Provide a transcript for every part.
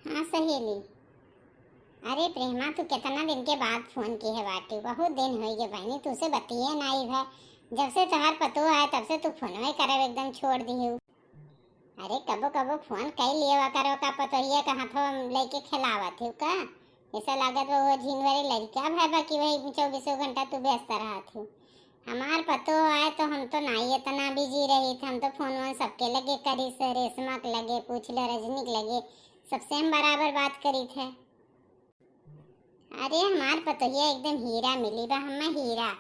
हाँ सहेली। अरे प्रेमा, तू कितना दिन के बाद फोन की है बाटी। बहुत दिन हो गए बहनी, तुझसे बतिये नहीं है। जब से तोहार पतो है तब से तू फोन में करे एकदम छोड़ दी हूँ। अरे कबो कबो फोन कई लिए करो का पतोहिए का हाथों लेके खिलावत हूँ का। ऐसा लागत वो झिनवरी लड़का भाई कि वही 24 घंटा तू व्यस्त रहा थी। हमार पतो आए तो हम तो नहीं इतना बिजी रही थे। हम तो फोन वोन सबके लगे करी से, रेशमा के लगे पूछ ले, रजनी के लगे, सबसे हम बराबर बात करी थे। अरे हमार पतोहिया एकदम हीरा मिली बा, हमें हीरा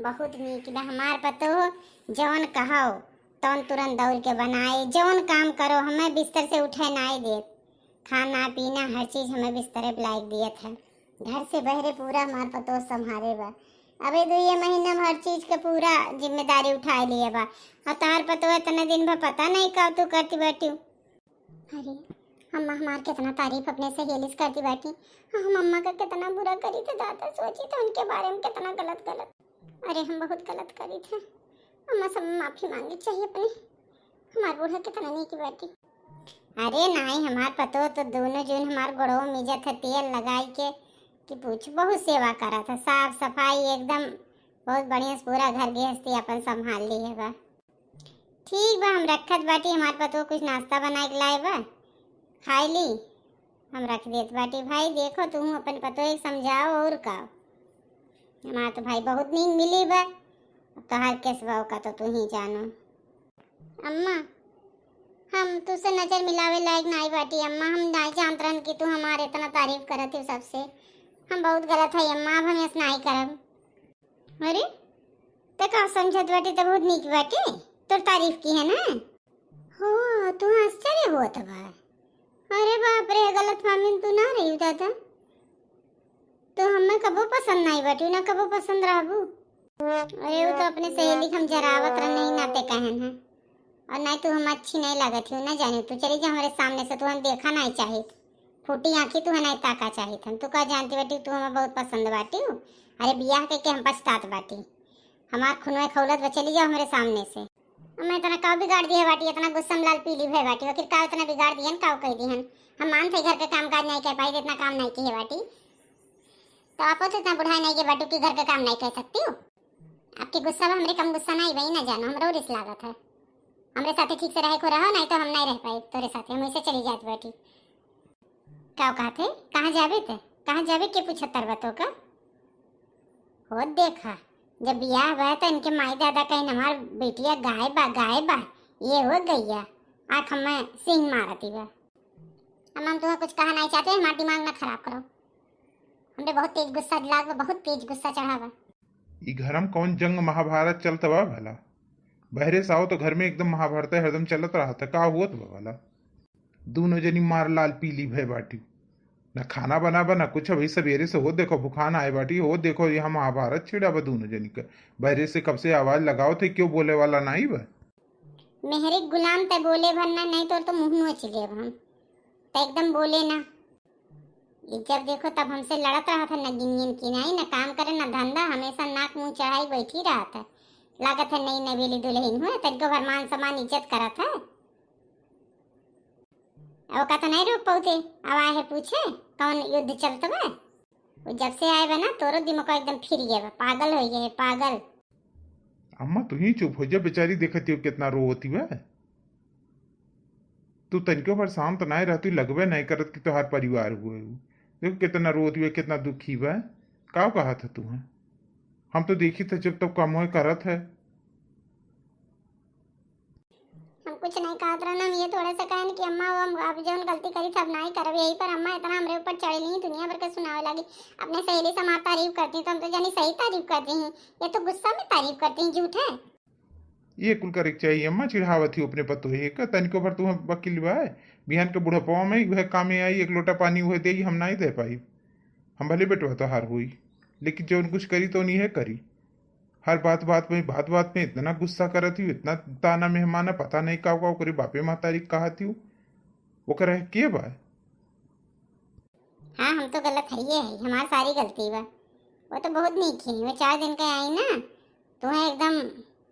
बहुत नीक बा। हमार पतो जौन कहो तौन तुरंत दौड़ के बनाए, जौन काम करो हमें बिस्तर से उठे नहीं दे। खाना पीना हर चीज हमें बिस्तर पे लायक दिया था। घर से बहरे पूरा हमार पतो संभाले बा। अबे 2 महीना में हर चीज का पूरा जिम्मेदारी उठा लिए बा। और तार पतो इतने दिन भर पता नहीं कब तू करती बैठी। अरे अम्मा हमार कितना तारीफ अपने सहेली से करती बैठी। हम अम्मा का कितना बुरा करी थे दादा, सोची तो उनके बारे में कितना गलत गलत। अरे हम बहुत गलत करी थे। अम्मा सब माफी मांगनी चाहिए अपनी। हमार बूढ़ा कितना नहीं की बैठी। अरे नहीं, हमार पतो तो दोनों जून हमार गोड़ों में इज्जत है, तेल लगाई के कि पूछ बहुत सेवा करा था, साफ सफाई एकदम बहुत बढ़िया से पूरा घर गृहस्थी अपन संभाल ली है बा। ठीक बा, हम रखत बाटी। हमार पतो कुछ नाश्ता बना के लाए बा, खाई ली। हम रख देत बाटी। भाई देखो तुम अपन पतो एक समझाओ और का। हमारा तो भाई बहुत नींद मिली बा। अब तोहार के स्वभाव का तो तू ही जानो। अम्मा हम तुझसे नजर मिलावे लायक नहीं बाटी। अम्मा हम नहीं जानत रहन कि तू हमारे इतना तारीफ करत है सबसे। हम बहुत गलत है अम्मा, अब हम ऐसा नहीं करब। अरे तो का समझत बाटी तो बहुत नीक बाटी। तोर तारीफ की है ना। हो तू आश्चर्य होत बा। अरे बाप रे, गलत फहमी तू ना रही दादा। तो हमें कबो पसंद नहीं बाटी ना कबो पसंद रहबू। अरे वो तो अपने सहेली हम जरावत रह नहीं नाते कहन है। और नहीं तू हम अच्छी नहीं लागत हूँ ना जाने। तू चली जा हमारे सामने से, तू हम देखा नहीं चाहिए। फूटी आंखी तू नहीं ताका चाहिए था। तू का जानती बाटी तू हमें बहुत पसंद बाटी हूँ। अरे बियाह के हम पछतात बाटी। हमार खुनवे खौलत बा, चली जाओ हमारे सामने से। मैं इतना का बिगाड़ दिया बाटी, इतना गुस्सा में लाल पीली भय बाटी। वकील का इतना बिगाड़ दियन का कह दिहन। हम मानते घर का काम काज नहीं कर पाई, इतना काम नहीं की है बाटी। तो आप तो इतना बुढ़ाई नहीं के बाटू की घर का काम नहीं कर सकती हो। आपके गुस्सा में हमरे कम गुस्सा नहीं वही ना जानो। हमरो रिस लागत है। हमरे साथे ठीक से रहे को रहो, नहीं तो हम नहीं रह पाए तोरे साथे। हम ऐसे चली जात बाटी। क्या कहा थे, कहाँ जावे थे, कहाँ जावे के पूछतर बतो का। हो देखा जब बियाह हुआ तो इनके माई दादा कहीं हमार बेटिया गाय बा गाय बा, ये हो गैया आँख में सिंह मारती बा। हम तुम्हें कुछ कहा नहीं चाहते, हमारा दिमाग ना खराब करो। हमरे बहुत तेज गुस्सा दिलाग बा, बहुत तेज गुस्सा चढ़ा बा। ई घर में कौन जंग महाभारत चलत बा भला। बहरे से आओ तो घर में एकदम महाभारत हरदम चलत रहा था। का हुआ बा भला। दोनों जनी मार लाल पीली भय बाटी। न खाना बना बा न कुछ। अभी सवेरे से हो देखो भूखान आए बाटी। हो देखो यहाँ महाभारत छिड़ा बा दोनों जनी का। बहरे से कब से आवाज लगाओ थे, क्यों बोले वाला नहीं बा। मेहरे गुलाम ते बोले भरना, नहीं तो मुंह नोच ले हम तो एकदम बोले ना। जब देखो तब हमसे लड़त रहा था, न गिनियन की नहीं, न काम करे न धंधा, हमेशा नाक मुंह चढ़ाई बैठी रहा था। लागत है नई नवेली दुल्हन हुए तनिको भर मान सम्मान इज्जत करा था। वो का तो नहीं रोक पाते। अब आए है पूछे कौन युद्ध चलता बा। वो जब से आए बा ना तोरो दिमाग एकदम फिर गया बा, पागल हो गए पागल। अम्मा तू ही चुप हो जा, बेचारी देखती हो कितना रो होती बा। तू तनिको पर शांत नहीं रहती, लगवे नहीं करत कि तोहार परिवार हुए। देखो कितना रोती है, कितना दुखी बा। का कहा था तू। हम तो देखी थे जब तब कम करत है। हम कुछ नहीं कहा था ना। ये थोड़ा सा कहन कि अम्मा वो हम अब जो गलती करी तब नहीं करब, यही पर अम्मा इतना हमरे ऊपर चढ़ ली, दुनिया भर के सुनावे लगी। अपने सहेली से हमारी तारीफ करती तो हम तो जानी सही तारीफ करती हैं। ये तो गुस्सा में तारीफ करती हैं, झूठ है। ये कुल करे चाहिए अम्मा। चिढ़ावत ही अपने पतो है का तनिको भर तू वकील बा। बिहान के बुढ़ापा में वह काम में आई, एक लोटा पानी वह दे हम नहीं दे पाई। हम भले बेटवा तो हार हुई, लेकिन जो कुछ करी तो नहीं है करी। हर बात बात में इतना गुस्सा करती हूँ, इतना ताना मेहमाना, पता नहीं का करे बापे महतारी कहा थी वो करे के बा। हाँ हम तो गलत है, ये है हमारी सारी गलती बा। वो तो बहुत नीक है, वो 4 दिन का आई ना तुम्हें एकदम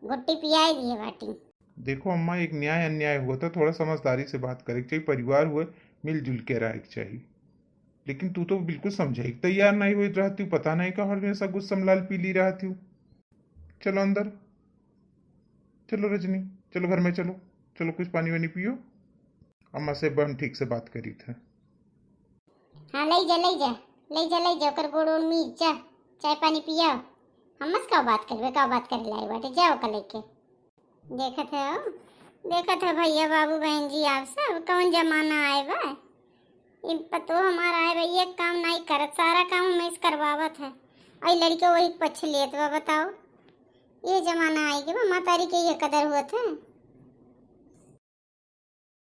गुट्टी पियाई दी है बाटी। देखो अम्मा, एक न्याय अन्याय हुआ था, थोड़ा समझदारी से बात करे चाहिए। परिवार हुए मिलजुल के रहे के चाहिए। लेकिन तू तो बिल्कुल समझे के तैयार नहीं हुई रहती हूँ, पता नहीं कहाँ हमेशा गुस्सा लाल पी ली रहती हूँ। चलो अंदर, चलो रजनी, चलो घर में चलो, चलो कुछ पानी वानी पियो। अम्मा से बहन ठीक से बात करी थे। हाँ ले जा ले जा ले जा ले जा, ओकर गोड़ ओड़ मीच जा, चाय पानी पिया। हमस का बात करबे, का बात करे लाई बाटे, जाओ का लेके। देखत है भैया बाबू बहन जी, आप सब कौन जमाना आए बा। इ पतो हमारा आए बा, एक काम नहीं करत, सारा काम हमें करवावत है। आई लड़के वही पछ लेत बा, बताओ। ये जमाना आई के बा, मातारी के ये कदर हुआ था।